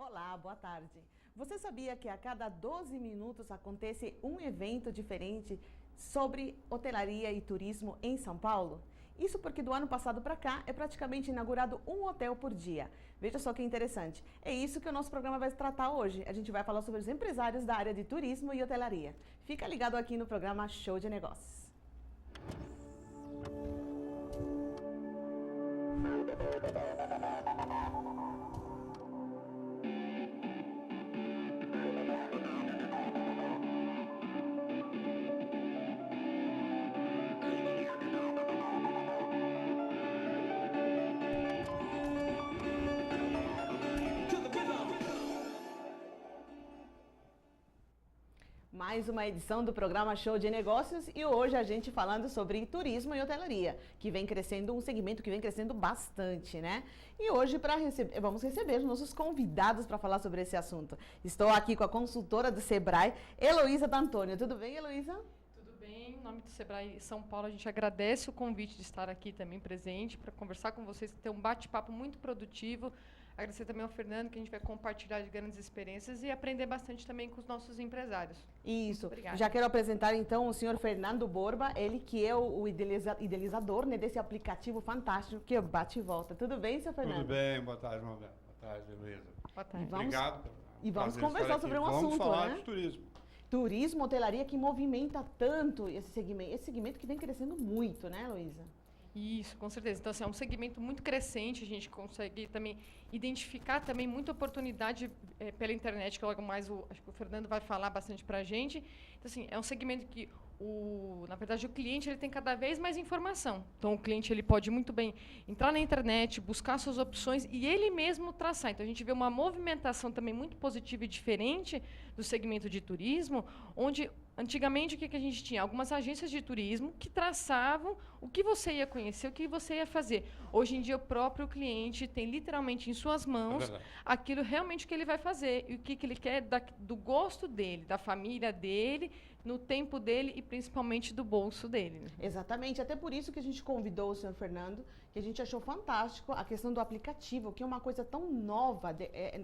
Olá, boa tarde. Você sabia que a cada 12 minutos acontece um evento diferente sobre hotelaria e turismo em São Paulo? Isso porque do ano passado para cá é praticamente inaugurado um hotel por dia. Veja só que interessante. É isso que o nosso programa vai tratar hoje. A gente vai falar sobre os empresários da área de turismo e hotelaria. Fica ligado aqui no programa Show de Negócios. Mais uma edição do programa Show de Negócios e hoje a gente falando sobre turismo e hotelaria, que vem crescendo, um segmento que vem crescendo bastante, né? E hoje vamos receber os nossos convidados para falar sobre esse assunto. Estou aqui com a consultora do Sebrae, Heloísa D'Antônio. Tudo bem, Heloísa? Tudo bem, em nome do Sebrae São Paulo, a gente agradece o convite de estar aqui também presente para conversar com vocês, ter um bate-papo muito produtivo. Agradecer também ao Fernando, que a gente vai compartilhar de grandes experiências e aprender bastante também com os nossos empresários. Isso. Já quero apresentar, então, o senhor Fernando Borba, ele que é o idealizador, né, desse aplicativo fantástico que é o Bate e Volta. Tudo bem, senhor Fernando? Tudo bem, boa tarde, Mabel. Boa tarde, Heloísa. Boa tarde. Obrigado. E vamos conversar sobre um assunto, Vamos falar né? de turismo. Turismo, hotelaria, que movimenta tanto esse segmento que vem crescendo muito, né, Heloísa? Isso, com certeza. Então, assim, é um segmento muito crescente, a gente consegue também identificar também muita oportunidade pela internet, que logo mais acho que o Fernando vai falar bastante para a gente. Então, assim, é um segmento que, na verdade, o cliente ele tem cada vez mais informação. Então, o cliente ele pode muito bem entrar na internet, buscar suas opções e ele mesmo traçar. Então, a gente vê uma movimentação também muito positiva e diferente do segmento de turismo, onde antigamente, o que a gente tinha? Algumas agências de turismo que traçavam o que você ia conhecer, o que você ia fazer. Hoje em dia, o próprio cliente tem literalmente em suas mãos aquilo realmente que ele vai fazer e o que ele quer do gosto dele, da família dele, no tempo dele e principalmente do bolso dele. Né? Exatamente. Até por isso que a gente convidou o senhor Fernando, que a gente achou fantástico a questão do aplicativo, que é uma coisa tão nova,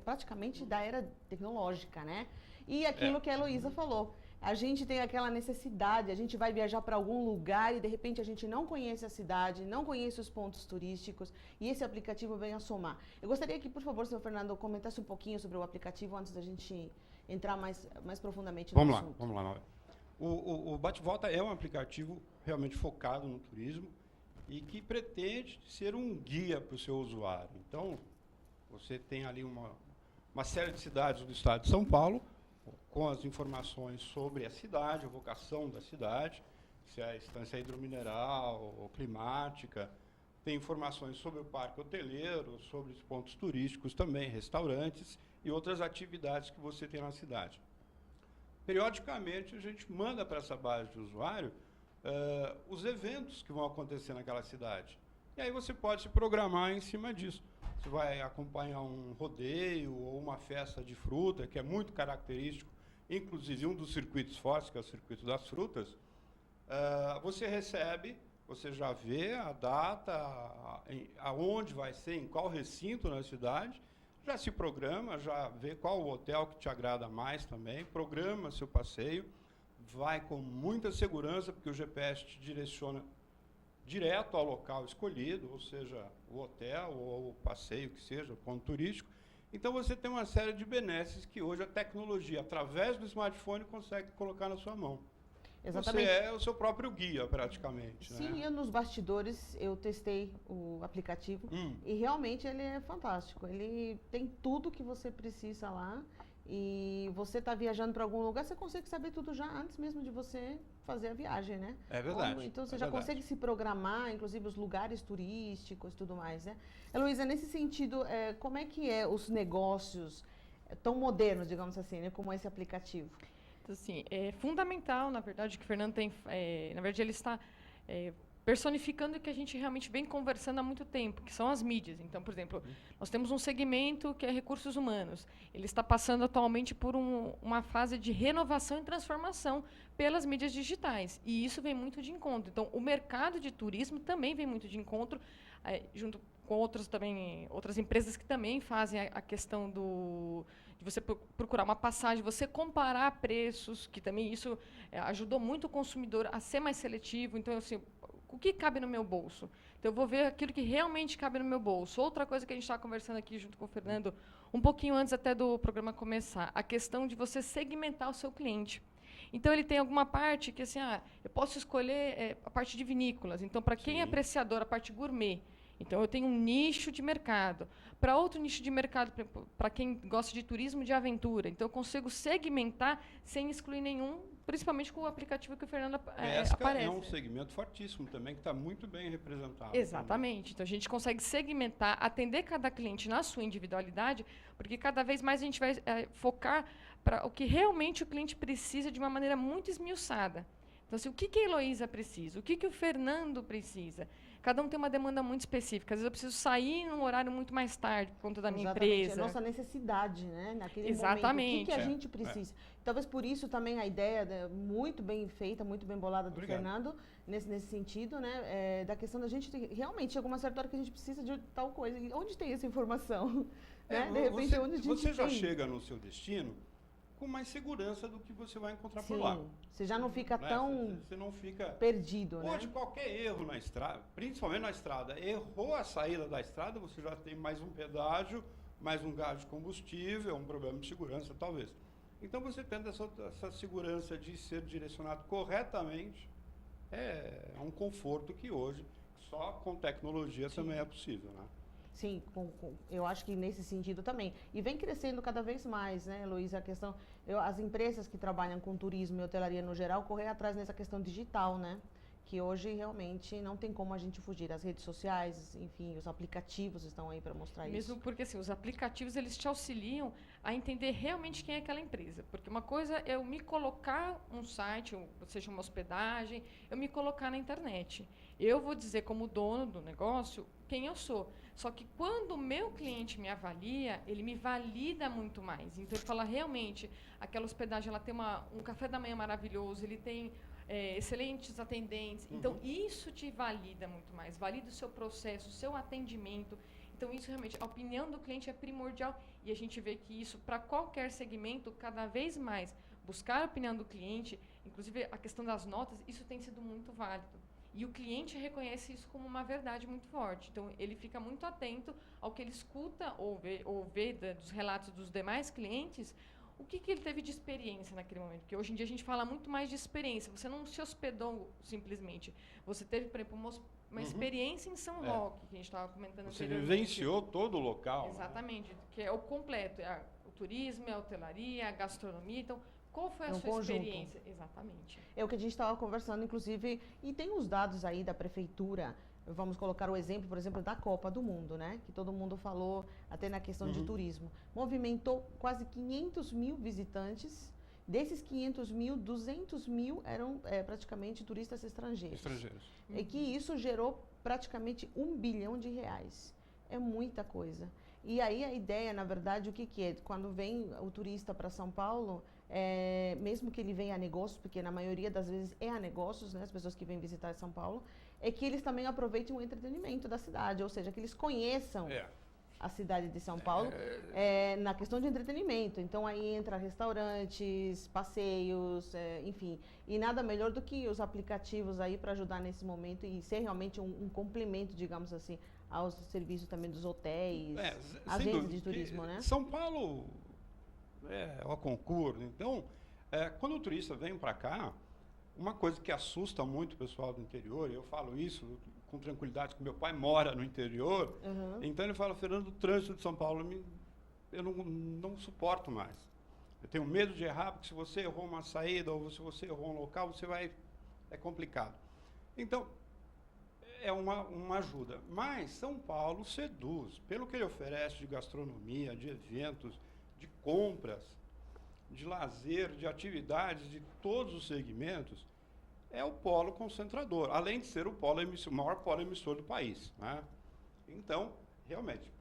praticamente da era tecnológica, né? E aquilo que a Heloísa falou. A gente tem aquela necessidade, a gente vai viajar para algum lugar e de repente a gente não conhece a cidade, não conhece os pontos turísticos e esse aplicativo vem a somar. Eu gostaria que, por favor, senhor Fernando, comentasse um pouquinho sobre o aplicativo antes da gente entrar mais profundamente no assunto. Vamos lá. O Bate-Volta é um aplicativo realmente focado no turismo e que pretende ser um guia para o seu usuário. Então, você tem ali uma série de cidades do estado de São Paulo, com as informações sobre a cidade, a vocação da cidade, se é a estância hidromineral ou climática, tem informações sobre o parque hoteleiro, sobre os pontos turísticos também, restaurantes e outras atividades que você tem na cidade. Periodicamente, a gente manda para essa base de usuário os eventos que vão acontecer naquela cidade. E aí você pode se programar em cima disso. Você vai acompanhar um rodeio ou uma festa de fruta, que é muito característico, inclusive um dos circuitos fortes, que é o circuito das frutas. Você recebe, você já vê a data, aonde vai ser, em qual recinto na cidade, já se programa, já vê qual o hotel que te agrada mais também, programa seu passeio, vai com muita segurança, porque o GPS te direciona direto ao local escolhido, ou seja, o hotel ou o passeio que seja, o ponto turístico. Então, você tem uma série de benesses que hoje a tecnologia, através do smartphone, consegue colocar na sua mão. Exatamente. Você é o seu próprio guia, praticamente. Sim, né? eu nos bastidores, eu testei o aplicativo e realmente ele é fantástico. Ele tem tudo que você precisa lá e você está viajando para algum lugar, você consegue saber tudo já antes mesmo de você fazer a viagem, né? É verdade. Então você já consegue se programar, inclusive os lugares turísticos e tudo mais, né? Heloísa, nesse sentido, como é que os negócios tão modernos, digamos assim, né, como esse aplicativo? Então, assim, é fundamental, na verdade, que o Fernando tem, na verdade, ele está personificando o que a gente realmente vem conversando há muito tempo, que são as mídias. Então, por exemplo, nós temos um segmento que é recursos humanos. Ele está passando atualmente por uma fase de renovação e transformação pelas mídias digitais. E isso vem muito de encontro. Então, o mercado de turismo também vem muito de encontro junto com outras empresas que também fazem a questão de você procurar uma passagem, você comparar preços, que também isso ajudou muito o consumidor a ser mais seletivo. Então, assim, o que cabe no meu bolso? Então, eu vou ver aquilo que realmente cabe no meu bolso. Outra coisa que a gente estava conversando aqui junto com o Fernando, um pouquinho antes até do programa começar, a questão de você segmentar o seu cliente. Então, ele tem alguma parte que, assim, eu posso escolher a parte de vinícolas. Então, para quem é apreciador, a parte gourmet, então, eu tenho um nicho de mercado. Para outro nicho de mercado, para quem gosta de turismo de aventura, então, eu consigo segmentar sem excluir nenhum, principalmente com o aplicativo que o Fernando aparece. É um segmento fortíssimo também, que está muito bem representado. Exatamente. Também. Então, a gente consegue segmentar, atender cada cliente na sua individualidade, porque cada vez mais a gente vai focar para o que realmente o cliente precisa de uma maneira muito esmiuçada. Então, assim, o que a Heloísa precisa? O que o Fernando precisa? Cada um tem uma demanda muito específica. Às vezes eu preciso sair num horário muito mais tarde, por conta da minha empresa. É a nossa necessidade, né? Naquele Exatamente. momento. O que a gente precisa. Talvez por isso também a ideia muito bem feita, muito bem bolada do Fernando, nesse sentido, né? Da questão da gente realmente, chega uma certa hora que a gente precisa de tal coisa. E onde tem essa informação? Né? De repente, onde a gente você já tem. chega no seu destino com mais segurança do que você vai encontrar por lá. Você já não fica tão você não fica perdido, né? Hoje, qualquer erro na estrada, principalmente na estrada, errou a saída da estrada, você já tem mais um pedágio, mais um gasto de combustível, um problema de segurança, talvez. Então, você tendo essa segurança de ser direcionado corretamente, é um conforto que hoje, só com tecnologia também é possível, né? Sim, eu acho que nesse sentido também. E vem crescendo cada vez mais, né, Heloísa, a questão... as empresas que trabalham com turismo e hotelaria no geral correm atrás nessa questão digital, né? Que hoje realmente não tem como a gente fugir. As redes sociais, enfim, os aplicativos estão aí para mostrar isso. Mesmo porque, assim, os aplicativos, eles te auxiliam a entender realmente quem é aquela empresa. Porque uma coisa é eu me colocar um site, ou seja, uma hospedagem, eu me colocar na internet. Eu vou dizer, como dono do negócio, quem eu sou. Só que quando o meu cliente me avalia, ele me valida muito mais. Então, ele fala, realmente, aquela hospedagem, ela tem um café da manhã maravilhoso, ele tem excelentes atendentes. Então, isso te valida muito mais. Valida o seu processo, o seu atendimento. Então, isso realmente, a opinião do cliente é primordial. E a gente vê que isso, para qualquer segmento, cada vez mais, buscar a opinião do cliente, inclusive a questão das notas, isso tem sido muito válido. E o cliente reconhece isso como uma verdade muito forte. Então, ele fica muito atento ao que ele escuta ou vê dos relatos dos demais clientes, o que ele teve de experiência naquele momento. Porque hoje em dia a gente fala muito mais de experiência. Você não se hospedou simplesmente. Você teve, por exemplo, uma experiência em São Roque, que a gente estava comentando anteriormente. Você vivenciou todo o local. Exatamente. Né? Que é o completo. O turismo, a hotelaria, a gastronomia. Então, qual foi a sua experiência? Exatamente. É o que a gente estava conversando, inclusive, e tem os dados aí da prefeitura. Vamos colocar o exemplo, por exemplo, da Copa do Mundo, né? Que todo mundo falou, até na questão de turismo. Movimentou quase 500 mil visitantes. Desses 500 mil, 200 mil eram praticamente turistas estrangeiros. E que isso gerou praticamente R$1 bilhão. É muita coisa. E aí a ideia, na verdade, o que é? Quando vem o turista para São Paulo, mesmo que ele venha a negócios, porque na maioria das vezes é a negócios, né, as pessoas que vêm visitar São Paulo, é que eles também aproveitem o entretenimento da cidade, ou seja, que eles conheçam a cidade de São Paulo na questão de entretenimento. Então aí entra restaurantes, passeios, enfim, e nada melhor do que os aplicativos aí para ajudar nesse momento e ser realmente um complemento, digamos assim, aos serviços também dos hotéis, agências de turismo, né? São Paulo é o concurso. Então, quando o turista vem para cá, uma coisa que assusta muito o pessoal do interior, e eu falo isso com tranquilidade, que meu pai mora no interior, então ele fala, Fernando, o trânsito de São Paulo, eu não suporto mais. Eu tenho medo de errar, porque se você errou uma saída, ou se você errou um local, é complicado. Então, é uma ajuda. Mas São Paulo seduz, pelo que ele oferece de gastronomia, de eventos, de compras, de lazer, de atividades de todos os segmentos, é o polo concentrador, além de ser o maior polo emissor do país, né? Então, realmente,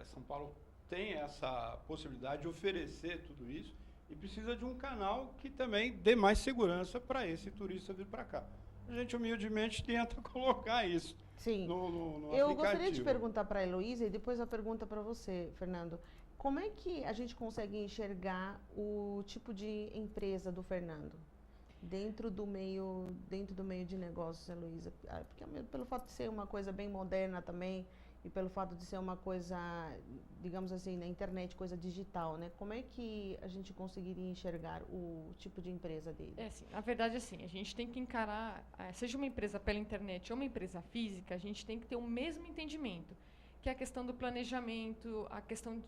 São Paulo tem essa possibilidade de oferecer tudo isso e precisa de um canal que também dê mais segurança para esse turista vir para cá. A gente humildemente tenta colocar isso. Sim. no Eu aplicativo. gostaria de perguntar para a Heloísa e depois a pergunta para você, Fernando. Como é que a gente consegue enxergar o tipo de empresa do Fernando dentro do meio de negócios, Heloísa? Porque pelo fato de ser uma coisa bem moderna também e pelo fato de ser uma coisa, digamos assim, na internet, coisa digital, né? Como é que a gente conseguiria enxergar o tipo de empresa dele? Assim, na verdade, assim, a gente tem que encarar, seja uma empresa pela internet ou uma empresa física, a gente tem que ter o mesmo entendimento, que é a questão do planejamento, a questão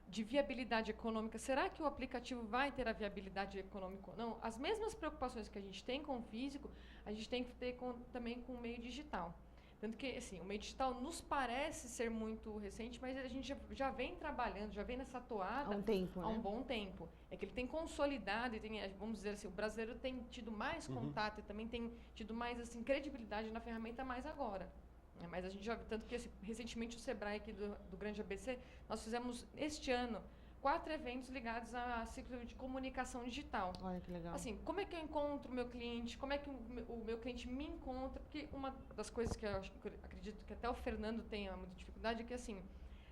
de viabilidade econômica. Será que o aplicativo vai ter a viabilidade econômica ou não? As mesmas preocupações que a gente tem com o físico, a gente tem que ter também com o meio digital. Tanto que, assim, o meio digital nos parece ser muito recente, mas a gente já vem trabalhando, já vem nessa toada Há um tempo, há um né? bom tempo. É que ele tem consolidado e tem, vamos dizer assim, o brasileiro tem tido mais contato e também tem tido mais, assim, credibilidade na ferramenta mais agora. Mas a gente já viu, tanto que recentemente o Sebrae aqui do Grande ABC, nós fizemos este ano 4 eventos ligados a ciclo de comunicação digital. Olha que legal. Assim, como é que eu encontro o meu cliente? Como é que o meu cliente me encontra? Porque uma das coisas que eu acredito que até o Fernando tenha muita dificuldade é que, assim,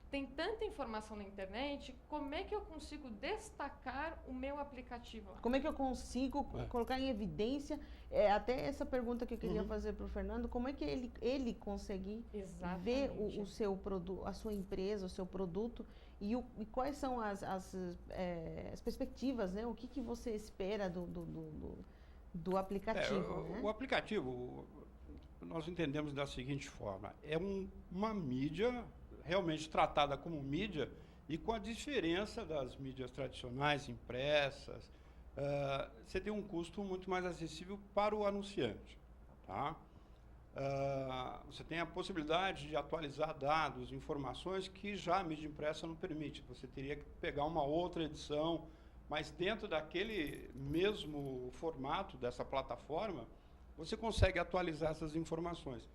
tem tanta informação na internet, como é que eu consigo destacar o meu aplicativo lá? Como é que eu consigo colocar em evidência, até essa pergunta que eu queria fazer para o Fernando, como é que ele consegue ver o seu produto, a sua empresa, o seu produto e quais são as perspectivas, né? O que você espera do aplicativo, né? O aplicativo, nós entendemos da seguinte forma, é uma mídia realmente tratada como mídia e com a diferença das mídias tradicionais, impressas, você tem um custo muito mais acessível para o anunciante. Tá? Você tem a possibilidade de atualizar dados, informações que já a mídia impressa não permite. Você teria que pegar uma outra edição, mas dentro daquele mesmo formato dessa plataforma, você consegue atualizar essas informações.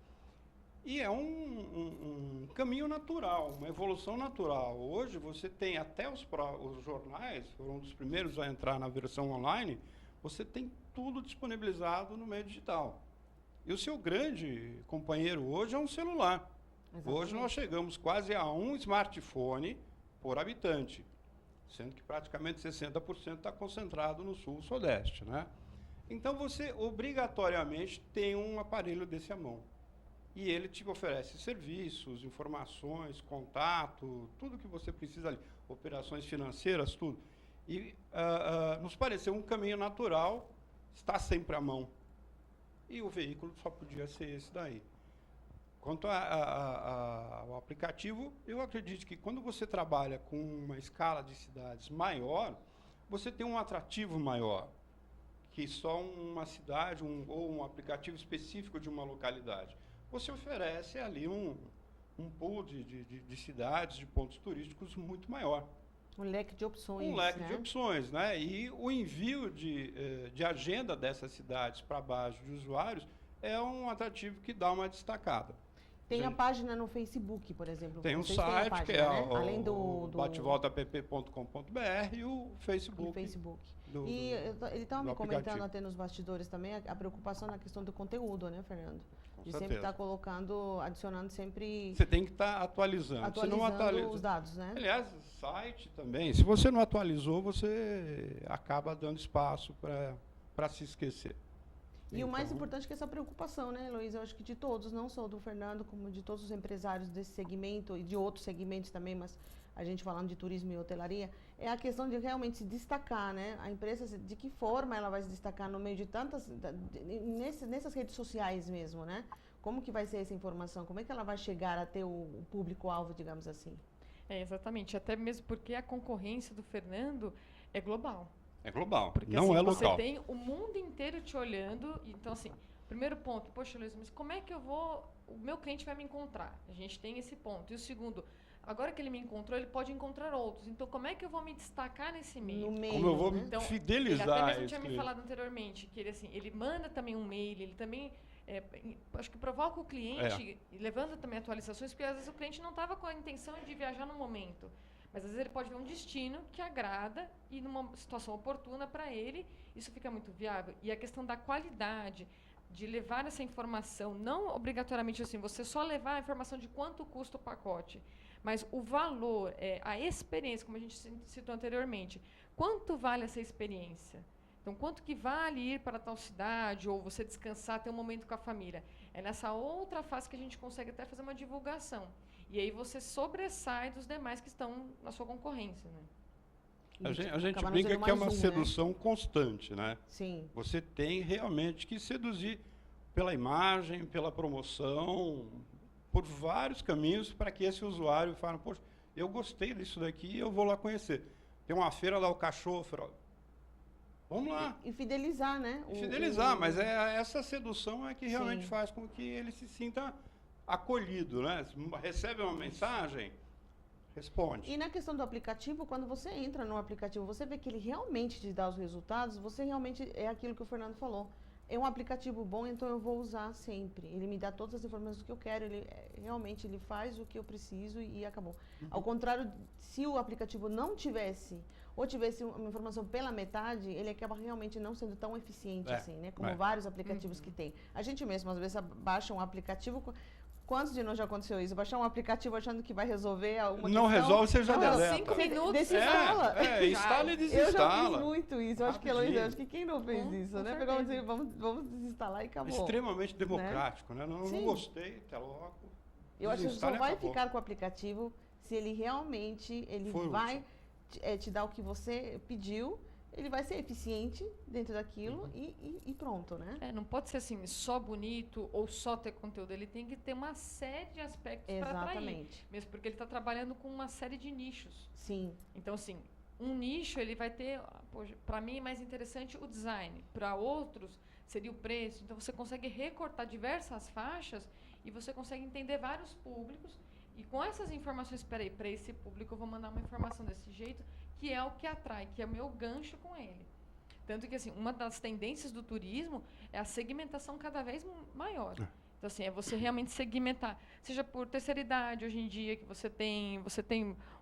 E é um caminho natural, uma evolução natural. Hoje você tem até os jornais, foram um dos primeiros a entrar na versão online, você tem tudo disponibilizado no meio digital. E o seu grande companheiro hoje é um celular. Exatamente. Hoje nós chegamos quase a um smartphone por habitante, sendo que praticamente 60% está concentrado no sul-sudeste, né? Então você obrigatoriamente tem um aparelho desse à mão. E ele te oferece serviços, informações, contato, tudo que você precisa ali, operações financeiras, tudo. E nos pareceu um caminho natural, está sempre à mão. E o veículo só podia ser esse daí. Quanto ao aplicativo, eu acredito que quando você trabalha com uma escala de cidades maior, você tem um atrativo maior, que só uma cidade ou um aplicativo específico de uma localidade. Você oferece ali um pool de cidades, de pontos turísticos muito maior. Um leque de opções. Um leque de opções, né? E o envio de agenda dessas cidades para a base de usuários é um atrativo que dá uma destacada. Tem a página no Facebook, por exemplo. Tem um Vocês site, página, que é né? Além do batevoltaapp.com.br e o Facebook. E Facebook. Ele estava me comentando até nos bastidores também a preocupação na questão do conteúdo, né, Fernando? De sempre estar colocando, adicionando sempre... Você tem que estar atualizando. Atualizando os dados, né? Aliás, o site também. Se você não atualizou, você acaba dando espaço para se esquecer. E então, o mais importante é que essa preocupação, né, Heloísa? Eu acho que de todos, não só do Fernando, como de todos os empresários desse segmento e de outros segmentos também, mas a gente falando de turismo e hotelaria, é a questão de realmente se destacar, né? A empresa, de que forma ela vai se destacar no meio de tantas... nessas redes sociais mesmo, né? Como que vai ser essa informação? Como é que ela vai chegar a ter o público-alvo, digamos assim? Exatamente. Até mesmo porque a concorrência do Fernando é global. É global, porque, não assim, é local. Você tem o mundo inteiro te olhando. Então, assim, primeiro ponto, poxa, Luiz, mas como é que o meu cliente vai me encontrar? A gente tem esse ponto. E o segundo, agora que ele me encontrou, ele pode encontrar outros. Então, como é que eu vou me destacar nesse meio? No meio, como eu vou me então, fidelizar? Ele até mesmo tinha me falado anteriormente, que ele manda também um mail, ele também... acho que provoca o cliente, levando também atualizações, porque às vezes o cliente não estava com a intenção de viajar no momento. Mas às vezes ele pode ver um destino que agrada e numa situação oportuna para ele, isso fica muito viável. E a questão da qualidade, de levar essa informação, não obrigatoriamente assim, você só levar a informação de quanto custa o pacote, mas o valor, a experiência, como a gente citou anteriormente, quanto vale essa experiência? Então, quanto que vale ir para tal cidade, ou você descansar, ter um momento com a família? É nessa outra fase que a gente consegue até fazer uma divulgação. E aí você sobressai dos demais que estão na sua concorrência, né? A gente brinca que é uma sedução constante, né? Sim. Você tem realmente que seduzir pela imagem, pela promoção, por vários caminhos para que esse usuário fale, poxa, eu gostei disso daqui, eu vou lá conhecer. Tem uma feira lá, o Cachofra. Vamos lá. E fidelizar, né? Fidelizar, mas essa sedução é que realmente faz com que ele se sinta acolhido, né? Recebe uma mensagem, responde. E na questão do aplicativo, quando você entra no aplicativo, você vê que ele realmente te dá os resultados, você realmente, é aquilo que o Fernando falou, é um aplicativo bom, então eu vou usar sempre. Ele me dá todas as informações que eu quero, realmente ele faz o que eu preciso e acabou. Ao contrário, se o aplicativo não tivesse, ou tivesse uma informação pela metade, ele acaba realmente não sendo tão eficiente assim, né? Como vários aplicativos que tem. A gente mesmo, às vezes, baixa um aplicativo... Quantos de nós já aconteceu isso? Baixar um aplicativo achando que vai resolver alguma não questão. Resolve, você já deleta. 5 minutos. Desinstala. Instala e Eu desinstala. já fiz muito isso. Eu acho que, Heloísa, acho que quem não fez isso, né? Pegou certeza. vamos desinstalar e acabou. Extremamente democrático, né? Não gostei, até logo. Eu acho que Desinstala só e vai acabou. ficar com o aplicativo se ele realmente vai te dar o que você pediu. Ele vai ser eficiente dentro daquilo e pronto, né? Não pode ser assim, só bonito ou só ter conteúdo. Ele tem que ter uma série de aspectos para atrair. Exatamente. Mesmo porque ele está trabalhando com uma série de nichos. Sim. Então, assim, um nicho ele vai ter... Para mim é mais interessante o design. Para outros seria o preço. Então, você consegue recortar diversas faixas e você consegue entender vários públicos. E com essas informações, para esse público eu vou mandar uma informação desse jeito, que é o que atrai, que é o meu gancho com ele. Tanto que, assim, uma das tendências do turismo é a segmentação cada vez maior. Então, assim, é você realmente segmentar, seja por terceira idade, hoje em dia, que você tem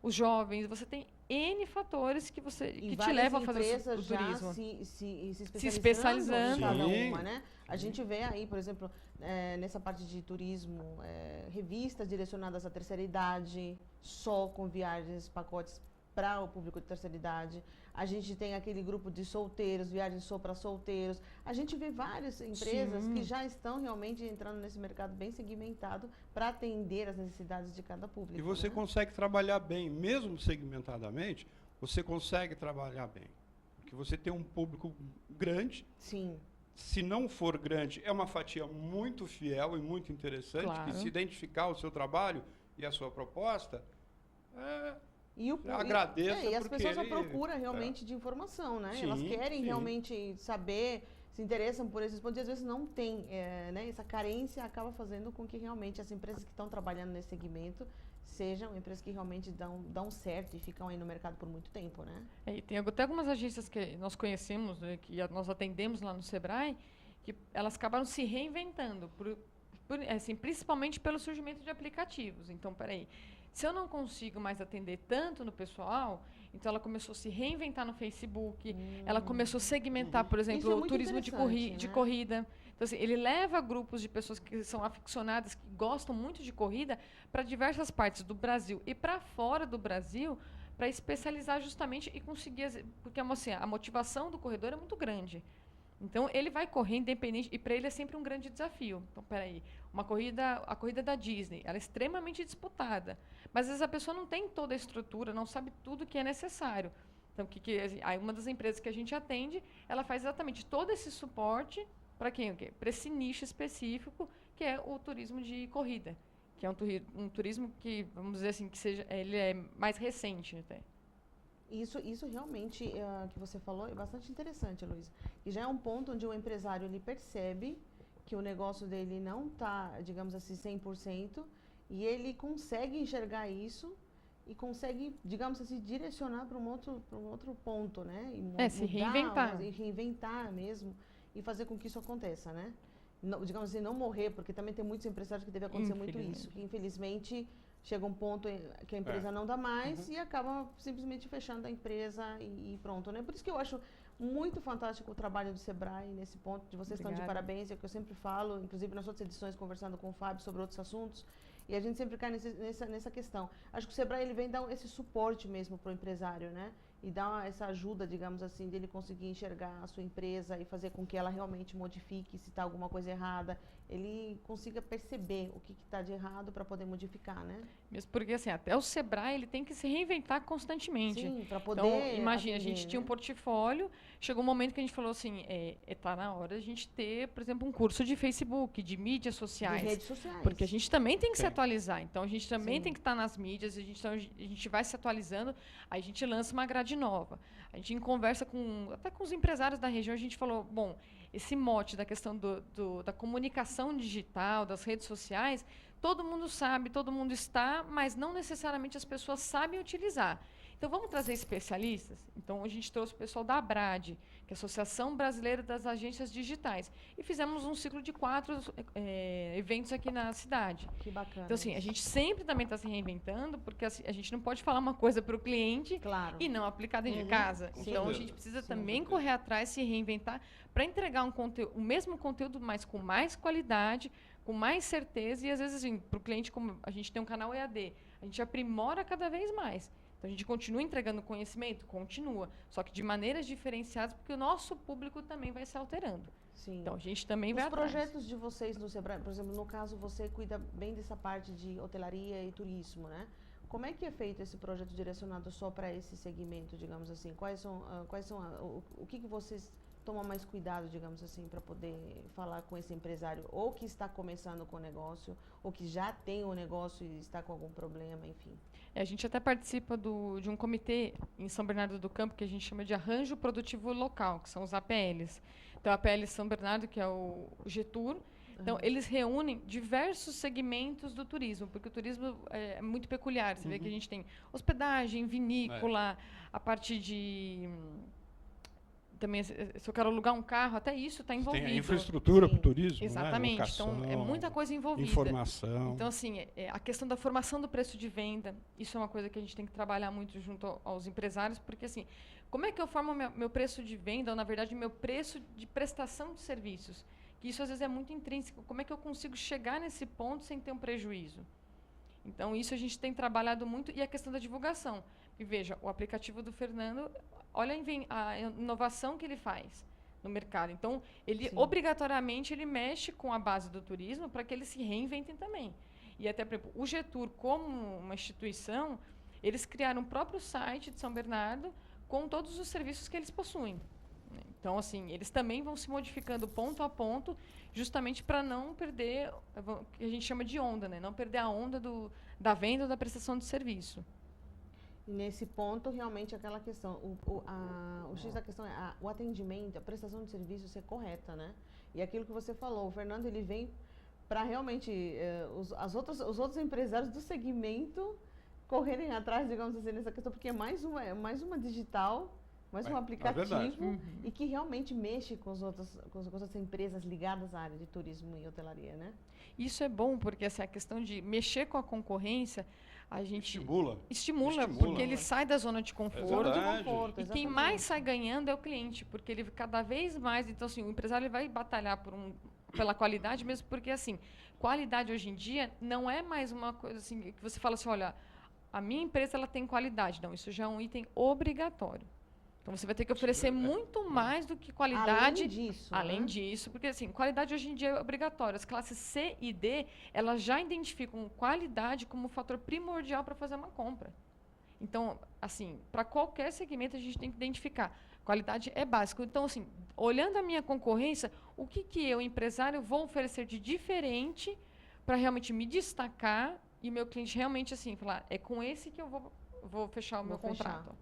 os jovens, você tem N fatores que te levam a fazer o turismo. Se especializando. em cada uma, né? A gente vê aí, por exemplo, nessa parte de turismo, revistas direcionadas à terceira idade, só com viagens, pacotes para o público de terceira idade. A gente tem aquele grupo de solteiros, viagens só para solteiros. A gente vê várias empresas que já estão realmente entrando nesse mercado bem segmentado para atender as necessidades de cada público. E você consegue trabalhar bem, mesmo segmentadamente, você consegue trabalhar bem. Porque você tem um público grande. Sim. Se não for grande, é uma fatia muito fiel e muito interessante, Claro. que se identificar o seu trabalho e a sua proposta, agradeça. E as pessoas já ele, procuram realmente de informação, né? Sim, Elas querem sim. realmente saber, se interessam por esses pontos, e às vezes não tem, né? Essa carência acaba fazendo com que realmente as empresas que estão trabalhando nesse segmento sejam empresas que realmente dão certo e ficam aí no mercado por muito tempo, né? E tem até algumas agências que nós conhecemos, né, que nós atendemos lá no Sebrae, que elas acabaram se reinventando, assim, principalmente pelo surgimento de aplicativos. Então, peraí, se eu não consigo mais atender tanto no pessoal, então ela começou a se reinventar no Facebook, ela começou a segmentar, por Isso é exemplo, o muito turismo de interessante, né? corrida. Então, assim, ele leva grupos de pessoas que são aficionadas, que gostam muito de corrida, para diversas partes do Brasil e para fora do Brasil, para especializar justamente e conseguir... Porque assim, a motivação do corredor é muito grande. Então, ele vai correr independente, e para ele é sempre um grande desafio. Então, peraí, a corrida da Disney, ela é extremamente disputada, mas às vezes a pessoa não tem toda a estrutura, não sabe tudo que é necessário. Então, aí uma das empresas que a gente atende, ela faz exatamente todo esse suporte para quem? Para esse nicho específico, que é o turismo de corrida, que é um turismo que, vamos dizer assim, ele é mais recente até. Isso realmente que você falou é bastante interessante, Luísa. E já é um ponto onde o empresário ele percebe que o negócio dele não está, digamos assim, 100%, e ele consegue enxergar isso e consegue, digamos assim, direcionar para um outro ponto, né? E se reinventar. E reinventar mesmo e fazer com que isso aconteça, né? Não, digamos assim, não morrer, porque também tem muitos empresários que deve acontecer muito isso, que infelizmente chega um ponto que a empresa não dá mais e acaba simplesmente fechando a empresa e pronto, né? Por isso que eu acho Muito fantástico o trabalho do Sebrae nesse ponto, de vocês estão de parabéns, é o que eu sempre falo, inclusive nas outras edições conversando com o Fábio sobre outros assuntos, e a gente sempre cai nessa questão. Acho que o Sebrae ele vem dar esse suporte mesmo para o empresário, né? E dar essa ajuda, digamos assim, dele conseguir enxergar a sua empresa e fazer com que ela realmente modifique se está alguma coisa errada, ele consiga perceber o que está de errado para poder modificar, né? Mesmo porque, assim, até o Sebrae, ele tem que se reinventar constantemente. Sim, para poder Então, imagina, atender, a gente né? tinha um portfólio, chegou um momento que a gente falou assim, tá na hora a gente ter, por exemplo, um curso de Facebook, de mídias sociais. De redes sociais. Porque a gente também tem que se atualizar. Então, a gente também Sim. tem que estar nas mídias, a gente vai se atualizando, aí a gente lança uma grade nova. A gente, em conversa até com os empresários da região, a gente falou, bom, esse mote da questão da comunicação digital, das redes sociais, todo mundo sabe, todo mundo está, mas não necessariamente as pessoas sabem utilizar. Então, vamos trazer especialistas? Então, a gente trouxe o pessoal da ABRAD, que é a Associação Brasileira das Agências Digitais, e fizemos um ciclo de 4 eventos aqui na cidade. Que bacana. Então, assim, a gente sempre também está se reinventando, porque assim, a gente não pode falar uma coisa para o cliente Claro. e não aplicar dentro de casa. Sim. Então, a gente precisa Sim. também correr atrás, se reinventar, para entregar o mesmo conteúdo, mas com mais qualidade, com mais certeza, e às vezes, assim, para o cliente, como a gente tem um canal EAD, a gente aprimora cada vez mais. Então, a gente continua entregando conhecimento? Continua. Só que de maneiras diferenciadas, porque o nosso público também vai se alterando. Sim. Então, a gente também vai Os atrás. projetos de vocês no Sebrae, por exemplo, no caso, você cuida bem dessa parte de hotelaria e turismo, né? Como é que é feito esse projeto direcionado só para esse segmento, digamos assim? O que vocês tomam mais cuidado, digamos assim, para poder falar com esse empresário, ou que está começando com o negócio, ou que já tem o negócio e está com algum problema, enfim? A gente até participa de um comitê em São Bernardo do Campo que a gente chama de Arranjo Produtivo Local, que são os APLs. Então, a APL São Bernardo, que é o Getur. Então, eles reúnem diversos segmentos do turismo, porque o turismo é muito peculiar. Você vê que a gente tem hospedagem, vinícola, a parte de... Também, se eu quero alugar um carro, até isso está envolvido. Tem a infraestrutura para o turismo, Exatamente. né? Locação, então, é muita coisa envolvida. Informação. Então, assim, a questão da formação do preço de venda, isso é uma coisa que a gente tem que trabalhar muito junto aos empresários, porque, assim, como é que eu formo meu preço de venda, ou, na verdade, meu preço de prestação de serviços? Que isso, às vezes, é muito intrínseco. Como é que eu consigo chegar nesse ponto sem ter um prejuízo? Então, isso a gente tem trabalhado muito. E a questão da divulgação. E, veja, o aplicativo do Fernando, olha a inovação que ele faz no mercado. Então, ele obrigatoriamente ele mexe com a base do turismo para que eles se reinventem também. E até, por exemplo, o Getur, como uma instituição, eles criaram o próprio site de São Bernardo com todos os serviços que eles possuem. Então, assim, eles também vão se modificando ponto a ponto, justamente para não perder o que a gente chama de onda, né? Não perder a onda da venda ou da prestação de serviço. E nesse ponto, realmente, aquela questão, o X da questão é o atendimento, a prestação de serviço ser correta, né? E aquilo que você falou, o Fernando, ele vem para realmente os outros empresários do segmento correrem atrás, digamos assim, nessa questão, porque é mais uma digital, mais um aplicativo, e que realmente mexe com as outras empresas ligadas à área de turismo e hotelaria, né? Isso é bom, porque assim, a questão de mexer com a concorrência, a gente estimula, porque ele sai da zona de conforto. E quem mais sai ganhando é o cliente, porque ele cada vez mais... Então, assim, o empresário ele vai batalhar pela qualidade mesmo, porque, assim, qualidade hoje em dia não é mais uma coisa assim que você fala assim, olha, a minha empresa ela tem qualidade. Não, isso já é um item obrigatório. Então, você vai ter que oferecer muito mais do que qualidade. Além disso, porque, assim, qualidade hoje em dia é obrigatória. As classes C e D, elas já identificam qualidade como fator primordial para fazer uma compra. Então, assim, para qualquer segmento, a gente tem que identificar. Qualidade é básico. Então, assim, olhando a minha concorrência, o que eu, empresário, vou oferecer de diferente para realmente me destacar e meu cliente realmente, assim, falar, é com esse que eu vou fechar o meu contrato.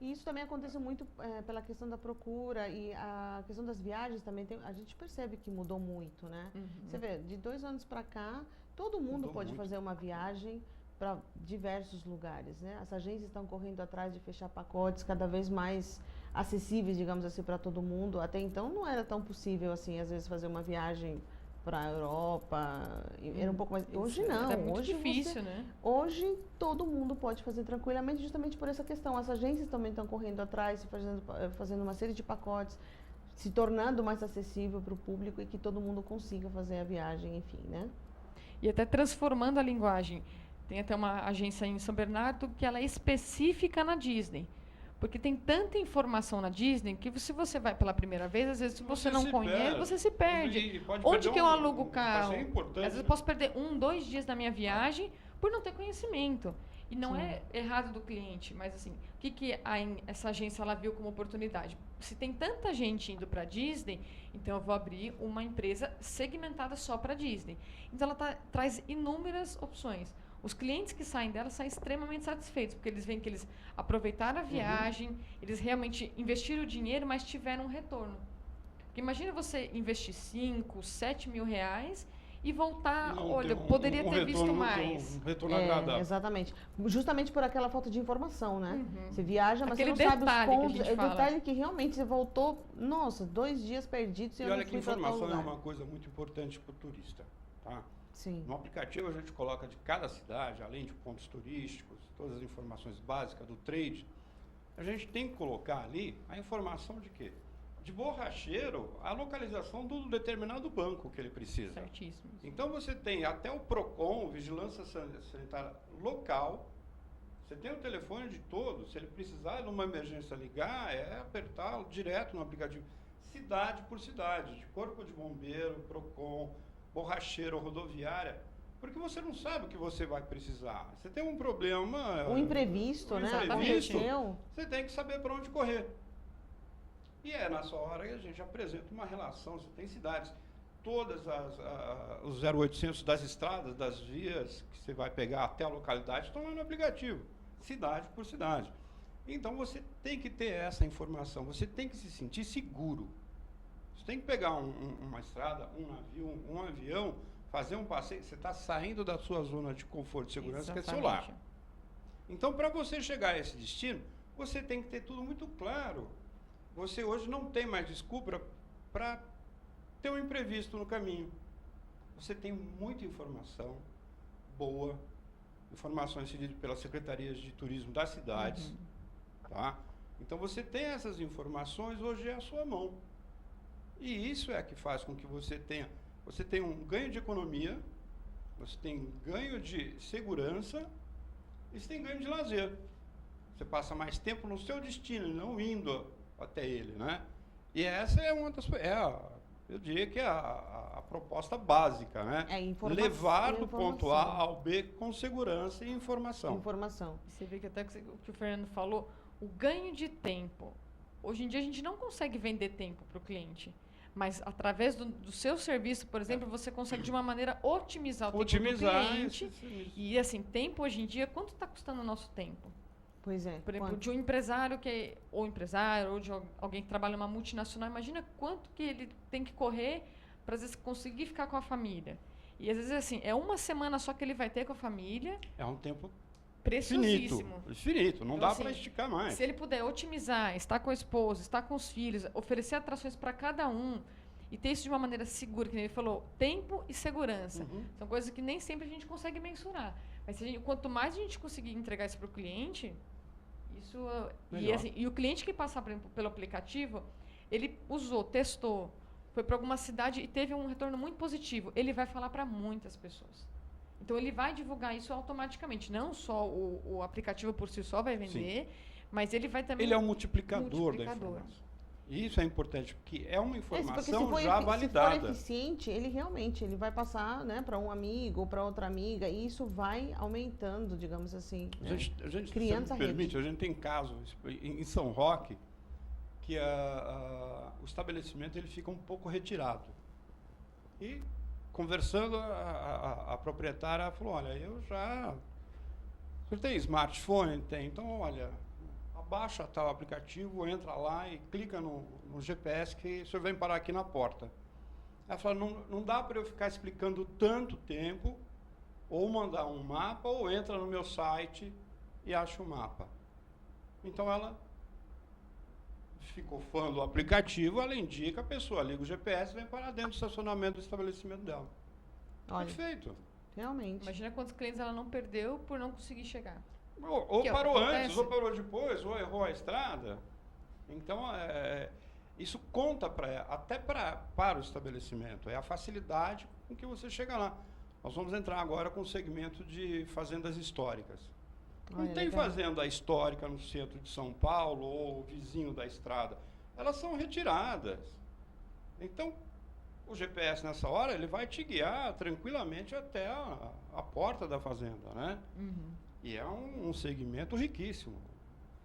E isso também acontece muito pela questão da procura e a questão das viagens também. A gente percebe que mudou muito, né? Você vê, de 2 anos para cá, todo mundo pode fazer uma viagem para diversos lugares, né? As agências estão correndo atrás de fechar pacotes cada vez mais acessíveis, digamos assim, para todo mundo. Até então não era tão possível, assim, às vezes fazer uma viagem para a Europa, era um pouco mais... Hoje não, É muito hoje difícil, né? Hoje todo mundo pode fazer tranquilamente, justamente por essa questão. As agências também estão correndo atrás, fazendo uma série de pacotes, se tornando mais acessível para o público e que todo mundo consiga fazer a viagem, enfim, né? E até transformando a linguagem. Tem até uma agência em São Bernardo que ela é específica na Disney. Porque tem tanta informação na Disney que se você vai pela primeira vez, às vezes se você não conhece, você se perde. Onde que eu alugo o carro? Às vezes eu posso perder 1, 2 dias da minha viagem por não ter conhecimento. E não é errado do cliente, mas assim, o que essa agência ela viu como oportunidade? Se tem tanta gente indo para a Disney, então eu vou abrir uma empresa segmentada só para a Disney. Então ela traz inúmeras opções. Os clientes que saem dela saem extremamente satisfeitos, porque eles veem que eles aproveitaram a viagem, eles realmente investiram o dinheiro, mas tiveram um retorno. Porque imagina você investir 5, 7 mil reais e voltar, olha, poderia ter visto mais. Um retorno agradável. Exatamente. Justamente por aquela falta de informação, né? Você viaja, mas Aquele você não sabe os detalhe que a pontos. gente É o fala. detalhe que realmente você voltou, nossa, 2 dias perdidos e eu E olha não que fui para tal informação é lugar. uma coisa muito importante para o turista, tá? Sim. No aplicativo a gente coloca de cada cidade, além de pontos turísticos, todas as informações básicas do trade, a gente tem que colocar ali a informação de quê? De borracheiro, a localização do determinado banco que ele precisa. Certíssimo. Então você tem até o PROCON, Vigilância Sanitária Local, você tem o telefone de todos, se ele precisar numa emergência ligar, é apertar direto no aplicativo. Cidade por cidade, de corpo de bombeiro, PROCON, borracheiro, rodoviária, porque você não sabe o que você vai precisar. Você tem um problema... O imprevisto, né? Imprevisto, Aconteceu. você tem que saber para onde correr. E é nessa hora que a gente apresenta uma relação. Você tem cidades, todas os 0800 das estradas, das vias que você vai pegar até a localidade estão lá no aplicativo, cidade por cidade. Então você tem que ter essa informação, você tem que se sentir seguro. Você tem que pegar uma estrada, um navio, um avião, fazer um passeio, você está saindo da sua zona de conforto e segurança, que é seu lar. Então, para você chegar a esse destino, você tem que ter tudo muito claro. Você hoje não tem mais desculpa para ter um imprevisto no caminho. Você tem muita informação boa, informações cedidas pelas secretarias de turismo das cidades, tá? Então você tem essas informações hoje à sua mão. E isso é que faz com que você tenha um ganho de economia, você tem ganho de segurança e você tem ganho de lazer. Você passa mais tempo no seu destino, não indo até ele, né? E essa é uma das... eu diria que é a proposta básica, né? Levar do ponto A ao B com segurança e informação. Você vê que até o que o Fernando falou, o ganho de tempo. Hoje em dia a gente não consegue vender tempo para o cliente. Mas através do seu serviço, por exemplo, você consegue de uma maneira otimizar o tempo do cliente. Isso. E assim, tempo hoje em dia, quanto está custando o nosso tempo? Pois é. Por exemplo, de um empresário ou de alguém que trabalha numa multinacional, imagina quanto que ele tem que correr para às vezes conseguir ficar com a família. E às vezes assim, é uma semana só que ele vai ter com a família. É um tempo preciosíssimo. Infinito, não então, dá assim, para esticar mais. Se ele puder otimizar, estar com a esposa, estar com os filhos, oferecer atrações para cada um e ter isso de uma maneira segura, que ele falou, tempo e segurança. São coisas que nem sempre a gente consegue mensurar. Mas quanto mais a gente conseguir entregar isso para o cliente, isso... E o cliente que passar pelo aplicativo, ele usou, testou, foi para alguma cidade e teve um retorno muito positivo. Ele vai falar para muitas pessoas. Então, ele vai divulgar isso automaticamente. Não só o aplicativo por si só vai vender, mas ele vai também... Ele é um multiplicador da informação. E isso é importante, porque é uma informação já validada. Se for eficiente, ele realmente vai passar, né, para um amigo ou para outra amiga, e isso vai aumentando, digamos assim. A gente criando essa rede. A gente tem casos em São Roque que o estabelecimento ele fica um pouco retirado. E... conversando, a proprietária falou, olha, você tem smartphone? Tem. Então, olha, abaixa tal aplicativo, entra lá e clica no GPS que o senhor vem parar aqui na porta. Ela falou, não dá para eu ficar explicando tanto tempo, ou mandar um mapa, ou entra no meu site e acha o mapa. Então, ela ficou fã do aplicativo, ela indica, a pessoa liga o GPS e vem parar dentro do estacionamento do estabelecimento dela. Olha, Perfeito. realmente. Imagina quantos clientes ela não perdeu por não conseguir chegar. Ou Que é o que parou antes, acontece. ou parou depois, ou errou a estrada. Então, isso conta até para o estabelecimento. É a facilidade com que você chega lá. Nós vamos entrar agora com o segmento de fazendas históricas. Não Olha, tem legal. fazenda histórica no centro de São Paulo ou vizinho da estrada. Elas são retiradas. Então, o GPS nessa hora, ele vai te guiar tranquilamente até a porta da fazenda, né? E é um segmento riquíssimo.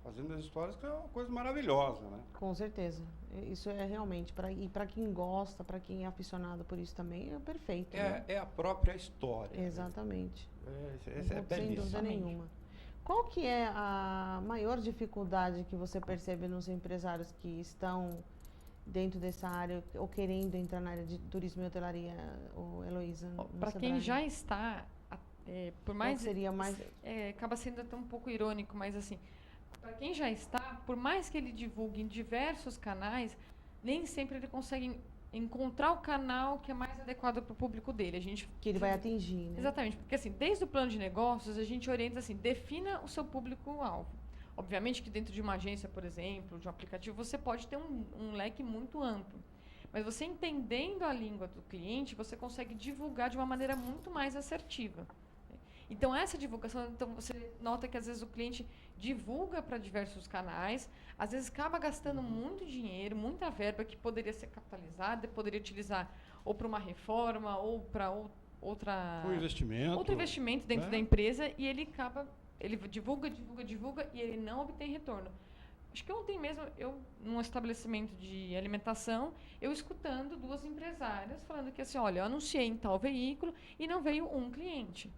Fazendas históricas é uma coisa maravilhosa, né? Com certeza. Isso é realmente, e para quem gosta, para quem é aficionado por isso também, é perfeito. Né? É a própria história. Exatamente. É Sem belíssimo. dúvida nenhuma. Qual que é a maior dificuldade que você percebe nos empresários que estão dentro dessa área ou querendo entrar na área de turismo e hotelaria, Heloísa? Para quem já está, por mais... seria mais... acaba sendo até um pouco irônico, mas assim, para quem já está, por mais que ele divulgue em diversos canais, nem sempre ele consegue encontrar o canal que é mais adequado para o público dele. Que ele vai atingir, né? Exatamente, porque assim, desde o plano de negócios, a gente orienta assim, defina o seu público-alvo. Obviamente que dentro de uma agência, por exemplo, de um aplicativo, você pode ter um leque muito amplo. Mas você entendendo a língua do cliente, você consegue divulgar de uma maneira muito mais assertiva. Então, essa divulgação, então você nota que às vezes o cliente divulga para diversos canais, às vezes acaba gastando muito dinheiro, muita verba que poderia ser capitalizada, poderia utilizar ou para uma reforma ou para outro investimento dentro da empresa, e ele divulga e ele não obtém retorno. Acho que ontem mesmo, num estabelecimento de alimentação, eu escutando duas empresárias falando que assim, olha, eu anunciei em tal veículo e não veio um cliente.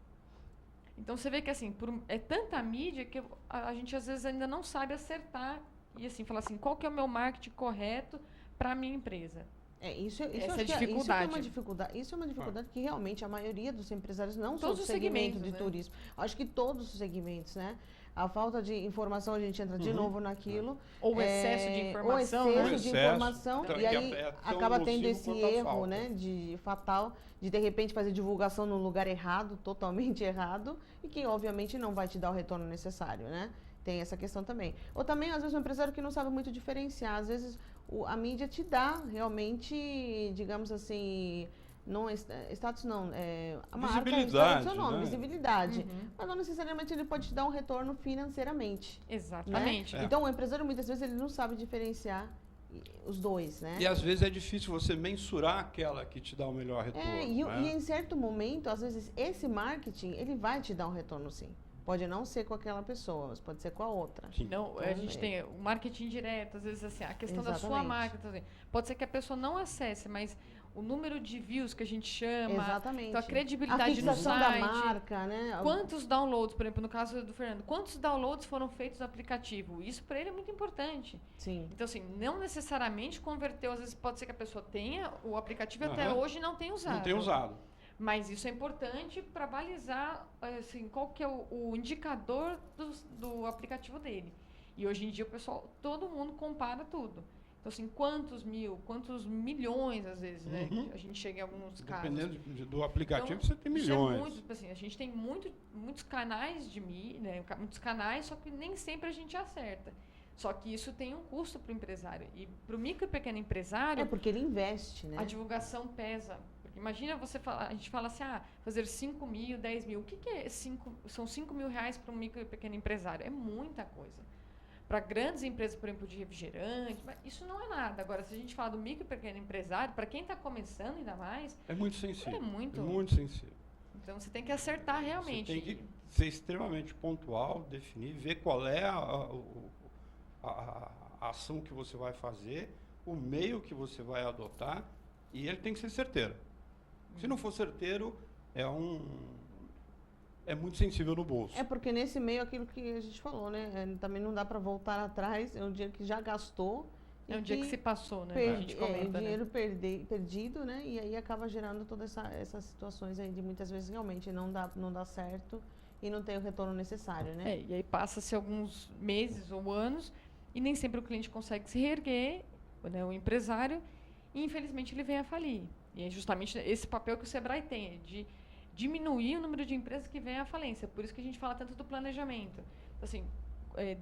Então, você vê que assim, é tanta mídia que a gente às vezes ainda não sabe acertar e assim, falar assim, qual que é o meu marketing correto para a minha empresa. Isso é uma dificuldade que realmente a maioria dos empresários não são do segmento de turismo. Acho que todos os segmentos, né? A falta de informação, a gente entra de novo naquilo. Ou o excesso de informação. E aí acaba tendo esse erro, né, fatal de repente fazer divulgação no lugar errado, totalmente errado, e que obviamente não vai te dar o retorno necessário, né? Tem essa questão também. Ou também, às vezes, um empresário que não sabe muito diferenciar. Às vezes, a mídia te dá realmente, digamos assim, não status não, a marca está no seu nome, né? Visibilidade. Mas não necessariamente ele pode te dar um retorno financeiramente. Exatamente. Né? Então, o empresário, muitas vezes, ele não sabe diferenciar os dois, né? E às vezes é difícil você mensurar aquela que te dá o melhor retorno. E em certo momento, às vezes, esse marketing, ele vai te dar um retorno, sim. Pode não ser com aquela pessoa, mas pode ser com a outra. Não, a gente tem o marketing direto, às vezes assim, a questão da sua marca também. Pode ser que a pessoa não acesse, mas o número de views que a gente chama, então a credibilidade no site, da marca, né? Quantos downloads, por exemplo, no caso do Fernando, quantos downloads foram feitos no aplicativo? Isso para ele é muito importante. Sim. Então, assim, não necessariamente converteu, às vezes pode ser que a pessoa tenha o aplicativo até hoje não tenha usado. Não tem usado. Mas isso é importante para balizar assim, qual que é o indicador do aplicativo dele. E hoje em dia, todo mundo compara tudo. Então, assim, quantos milhões, às vezes, né? A gente chega em alguns casos. Dependendo do aplicativo, então, você tem milhões. Muito, assim, a gente tem muitos canais de mídia, né? Muitos canais, só que nem sempre a gente acerta. Só que isso tem um custo para o empresário. E para o micro e pequeno empresário... porque ele investe, né? A divulgação pesa. Imagina a gente fala assim, fazer 5 mil, 10 mil. O que é são 5 mil reais para um micro e pequeno empresário? É muita coisa. Para grandes empresas, por exemplo, de refrigerante, mas isso não é nada. Agora, se a gente fala do micro e pequeno empresário, para quem está começando ainda mais... É muito sensível. É muito sensível. Então, você tem que acertar realmente. Você tem que ser extremamente pontual, definir, ver qual é a ação que você vai fazer, o meio que você vai adotar, e ele tem que ser certeiro. Se não for certeiro, é muito sensível no bolso. Porque nesse meio, aquilo que a gente falou, né? Também não dá para voltar atrás, é um dinheiro que já gastou. É um dia que se passou, né? A gente comenta, dinheiro perdido, né? E aí acaba gerando todas essas situações aí de muitas vezes realmente não dá certo e não tem o retorno necessário, né? E aí passa-se alguns meses ou anos e nem sempre o cliente consegue se reerguer, né, o empresário, e infelizmente ele vem a falir. E é justamente esse papel que o Sebrae tem, de diminuir o número de empresas que vêm à falência. Por isso que a gente fala tanto do planejamento. Assim,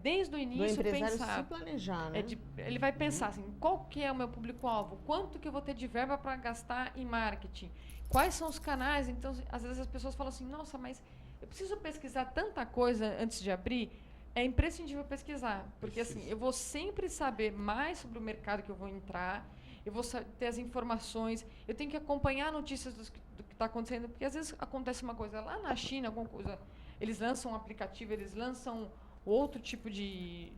desde o início, do empresário pensar... se planejar, né? Ele vai pensar assim, qual que é o meu público-alvo? Quanto que eu vou ter de verba para gastar em marketing? Quais são os canais? Então, às vezes as pessoas falam assim, nossa, mas eu preciso pesquisar tanta coisa antes de abrir. É imprescindível pesquisar, porque assim, eu vou sempre saber mais sobre o mercado que eu vou entrar, eu vou ter as informações, eu tenho que acompanhar notícias do que está acontecendo, porque às vezes acontece uma coisa lá na China, alguma coisa, eles lançam um aplicativo, eles lançam outro tipo de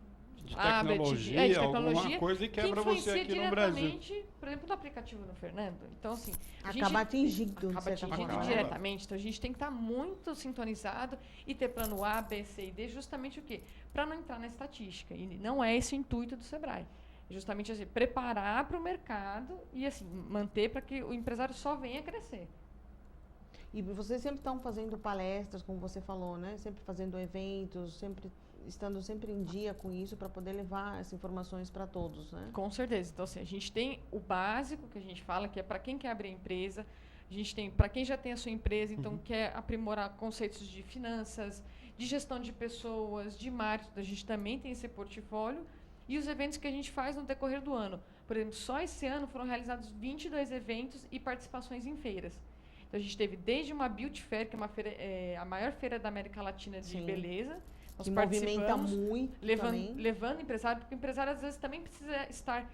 tecnologia, alguma coisa e quebra você aqui no Brasil. Por exemplo, do aplicativo no Fernando. Então, assim... Acaba atingindo diretamente. Então, a gente tem que estar muito sintonizado e ter plano A, B, C e D, justamente o quê? Para não entrar na estatística. E não é esse o intuito do Sebrae. É justamente assim, preparar para o mercado e assim, manter para que o empresário só venha crescer. E vocês sempre estão fazendo palestras, como você falou, né? Sempre fazendo eventos, estando sempre em dia com isso para poder levar essas informações para todos, né? Com certeza. Então, assim, a gente tem o básico que a gente fala, que é para quem quer abrir a empresa. A gente tem para quem já tem a sua empresa, então quer aprimorar conceitos de finanças, de gestão de pessoas, de marketing. A gente também tem esse portfólio. E os eventos que a gente faz no decorrer do ano. Por exemplo, só esse ano foram realizados 22 eventos e participações em feiras. Então, a gente teve desde uma Beauty Fair, que é uma feira, a maior feira da América Latina de beleza. Nós que movimenta muito levando empresário, porque o empresário, às vezes, também precisa estar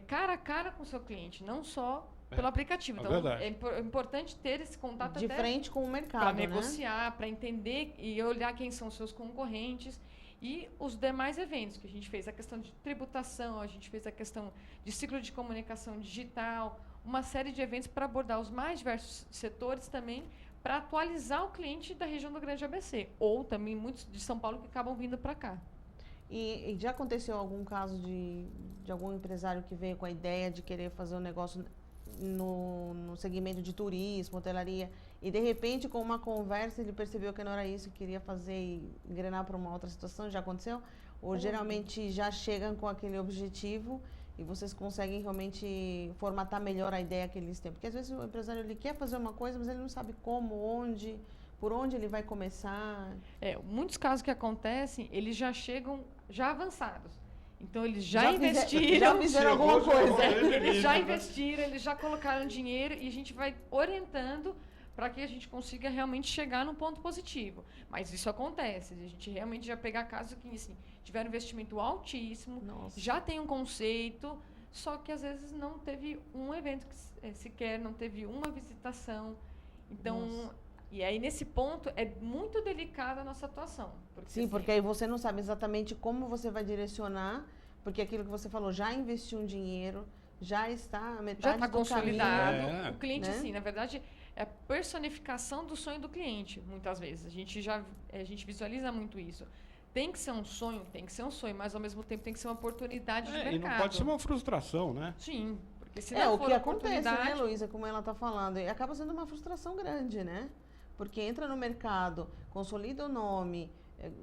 cara a cara com o seu cliente, não só pelo aplicativo. Então, é importante ter esse contato de frente com o mercado, para negociar, para entender e olhar quem são os seus concorrentes. E os demais eventos que a gente fez, a questão de tributação, a gente fez a questão de ciclo de comunicação digital, uma série de eventos para abordar os mais diversos setores também, para atualizar o cliente da região do Grande ABC, ou também muitos de São Paulo que acabam vindo para cá. E já aconteceu algum caso de algum empresário que veio com a ideia de querer fazer um negócio no segmento de turismo, hotelaria, e de repente com uma conversa ele percebeu que não era isso que queria fazer e engrenar para uma outra situação? Já aconteceu? Ou geralmente já chegam com aquele objetivo e vocês conseguem realmente formatar melhor a ideia que eles têm? Porque às vezes o empresário ele quer fazer uma coisa, mas ele não sabe como, onde, por onde ele vai começar. Muitos casos que acontecem, eles já chegam já avançados. Então, eles já investiram. Já fizeram alguma coisa. Eles já investiram, eles já colocaram dinheiro e a gente vai orientando para que a gente consiga realmente chegar num ponto positivo. Mas isso acontece. A gente realmente já pegar casos que assim, tiveram investimento altíssimo, já tem um conceito, só que às vezes não teve um evento sequer, não teve uma visitação. Então... E aí, nesse ponto, é muito delicada a nossa atuação. Sim, porque aí você não sabe exatamente como você vai direcionar, porque aquilo que você falou, já investiu um dinheiro, já está a metade do consolidado. Caminho, o cliente, assim, na verdade, é a personificação do sonho do cliente, muitas vezes. A gente visualiza muito isso. Tem que ser um sonho, mas ao mesmo tempo tem que ser uma oportunidade de mercado. E não pode ser uma frustração, né? Sim. Se o que acontece, né, Luísa, como ela está falando, e acaba sendo uma frustração grande, né? Porque entra no mercado, consolida o nome,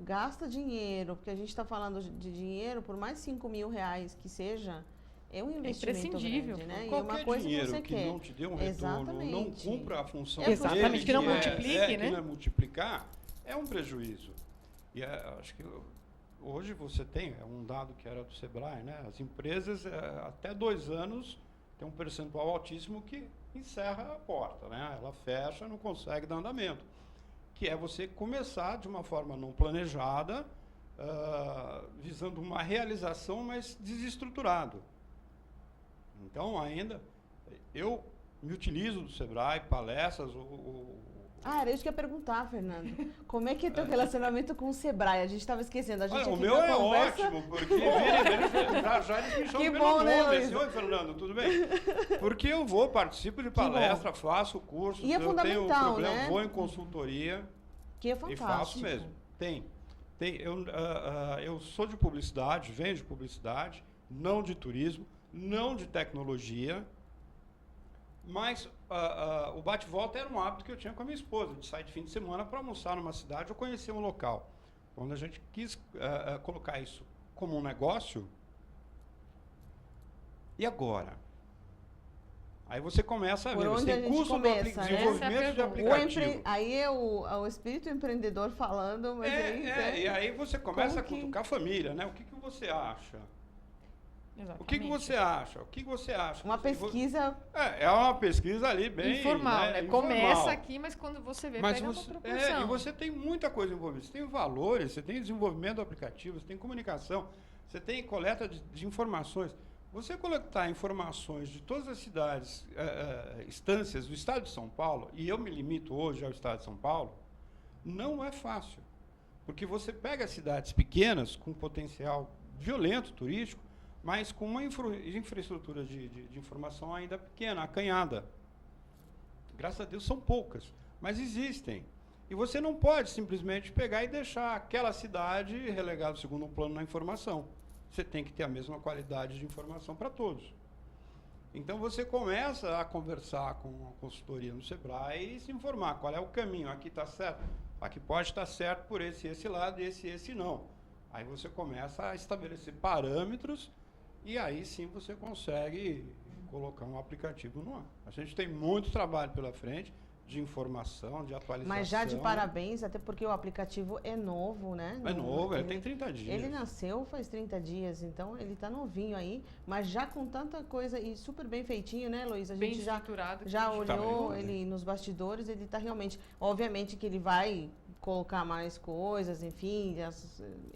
gasta dinheiro, porque a gente está falando de dinheiro, por mais 5 mil reais que seja, é um investimento grande, né? Qualquer e uma coisa dinheiro que você quer. Não te dê um retorno, não cumpra a função Exatamente, que não multiplique, né? Que não é multiplicar, é um prejuízo. E acho que hoje você tem, é um dado que era do Sebrae, né? As empresas, até 2 anos, tem um percentual altíssimo que encerra a porta, né? Ela fecha, não consegue dar andamento. Que é você começar de uma forma não planejada, visando uma realização, mas desestruturado. Então, ainda, eu me utilizo do Sebrae, palestras, era isso que eu ia perguntar, Fernando. Como é que é teu relacionamento com o Sebrae? A gente estava esquecendo. A gente o meu é ótimo, porque já eles me chamam pelo nome. Assim, oi, Fernando, tudo bem? Porque eu participo de palestra, faço cursos, eu tenho problema, né? Vou em consultoria que é fantástico. E faço mesmo. Eu sou de publicidade, venho de publicidade, não de turismo, não de tecnologia, mas o bate-volta era um hábito que eu tinha com a minha esposa, de sair de fim de semana para almoçar numa cidade ou conhecer um local. Quando a gente quis colocar isso como um negócio, E agora? Aí você começa a Por ver, onde você a tem gente custo começa, do né? desenvolvimento de Essa é a aplicativo. Aí é o espírito empreendedor falando, mas E aí você começa a como que- cutucar a família, né? O que você acha? Exatamente. O que você acha? O que você acha? uma pesquisa É uma pesquisa ali bem... Informal, né? Informal. Começa aqui, mas quando você vê, Mas pega você, outra proporção. e você tem muita coisa envolvida. Você tem valores, você tem desenvolvimento do aplicativo, você tem comunicação, você tem coleta de informações. Você coletar informações de todas as cidades, instâncias do estado de São Paulo, e eu me limito hoje ao estado de São Paulo, não é fácil. Porque você pega cidades pequenas, com potencial violento turístico, mas com uma infraestrutura de informação ainda pequena, acanhada. Graças a Deus são poucas, mas existem. E você não pode simplesmente pegar e deixar aquela cidade relegada ao segundo plano na informação. Você tem que ter a mesma qualidade de informação para todos. Então você começa a conversar com a consultoria no Sebrae e se informar qual é o caminho. Aqui está certo, aqui pode estar certo por esse lado, esse não. Aí você começa a estabelecer parâmetros e aí sim você consegue colocar um aplicativo no ar. A gente tem muito trabalho pela frente de informação, de atualização. Mas já de parabéns, até porque o aplicativo é novo, né? É novo, ele tem 30 dias. Ele nasceu faz 30 dias, então ele está novinho aí, mas já com tanta coisa e super bem feitinho, né, Luísa? A Bem gente já estruturado. já que a gente olhou bem, ele nos bastidores, ele está realmente... Obviamente que ele vai colocar mais coisas, enfim,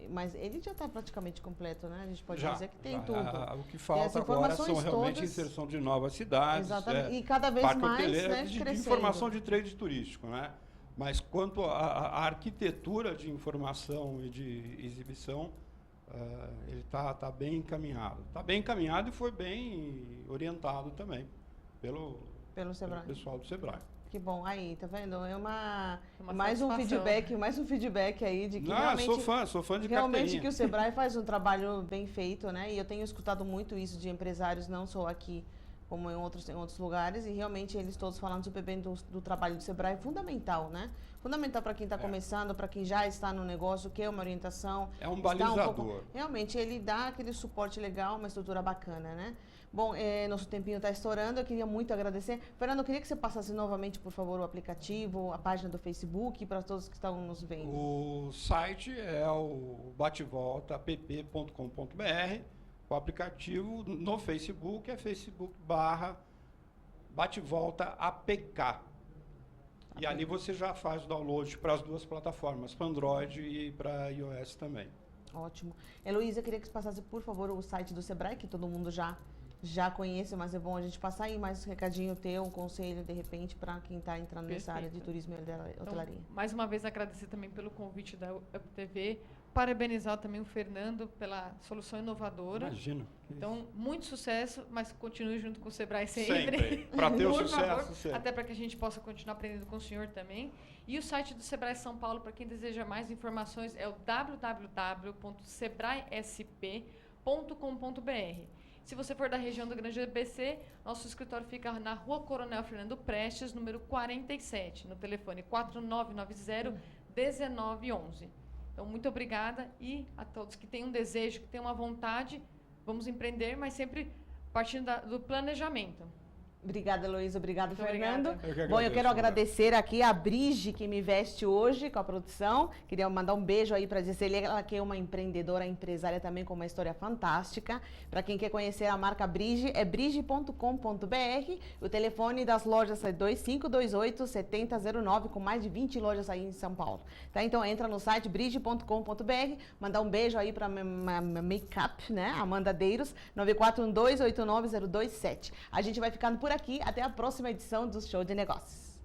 mas ele já está praticamente completo, né? A gente pode dizer que tem tudo. O que falta as agora são informações realmente todas. inserção de novas cidades. Exatamente. E cada vez parque mais, hoteleiro, né, de crescendo. informação de trade turístico, né? Mas quanto à arquitetura de informação e de exibição, ele está bem encaminhado. Está bem encaminhado e foi bem orientado também pelo Sebrae. pessoal do Sebrae. Que bom, aí, tá vendo? É Uma mais um feedback aí de que realmente... Sou fã de realmente carteirinha. que o Sebrae faz um trabalho bem feito, né? E eu tenho escutado muito isso de empresários, não só aqui, como em outros lugares, e realmente eles todos falando super bem do trabalho do Sebrae, é fundamental, né? Fundamental para quem está começando, para quem já está no negócio, quer uma orientação. É um está balizador. Realmente, ele dá aquele suporte legal, uma estrutura bacana, né? Bom, nosso tempinho está estourando, eu queria muito agradecer. Fernando, eu queria que você passasse novamente, por favor, o aplicativo, a página do Facebook, para todos que estão nos vendo. O site é o batevoltaapp.com.br. O aplicativo no Facebook é Facebook/batevoltaapk. E ali você já faz o download para as duas plataformas, para Android e para iOS também. Ótimo. Heloísa, eu queria que você passasse, por favor, o site do Sebrae, que todo mundo já conhece, mas é bom a gente passar aí mais um recadinho teu, um conselho, de repente, para quem está entrando nessa área de turismo e hotelaria. Então, mais uma vez, agradecer também pelo convite da UpTV, parabenizar também o Fernando pela solução inovadora. Imagino. Então, muito sucesso, mas continue junto com o Sebrae sempre. Sempre. Para ter o Por sucesso. favor, sempre. até para que a gente possa continuar aprendendo com o senhor também. E o site do Sebrae São Paulo, para quem deseja mais informações, é o www.sebraesp.com.br. Se você for da região do Grande ABC, nosso escritório fica na Rua Coronel Fernando Prestes, número 47, no telefone 4990-1911. Então, muito obrigada e a todos que têm um desejo, que têm uma vontade, vamos empreender, mas sempre partindo do planejamento. Obrigada, Heloísa. Obrigado, Muito Fernando. obrigada. Bom, eu quero agradecer aqui a Brige, que me veste hoje com a produção. Queria mandar um beijo aí para Gisele, ela que é uma empreendedora, empresária também com uma história fantástica. Para quem quer conhecer a marca Brige, é brige.com.br. O telefone das lojas é 2528-7009, com mais de 20 lojas aí em São Paulo. Tá? Então, entra no site brige.com.br, mandar um beijo aí para minha make-up, né? Amanda Deiros, 9412-89027. A gente vai ficando por aqui. Até a próxima edição do Show de Negócios.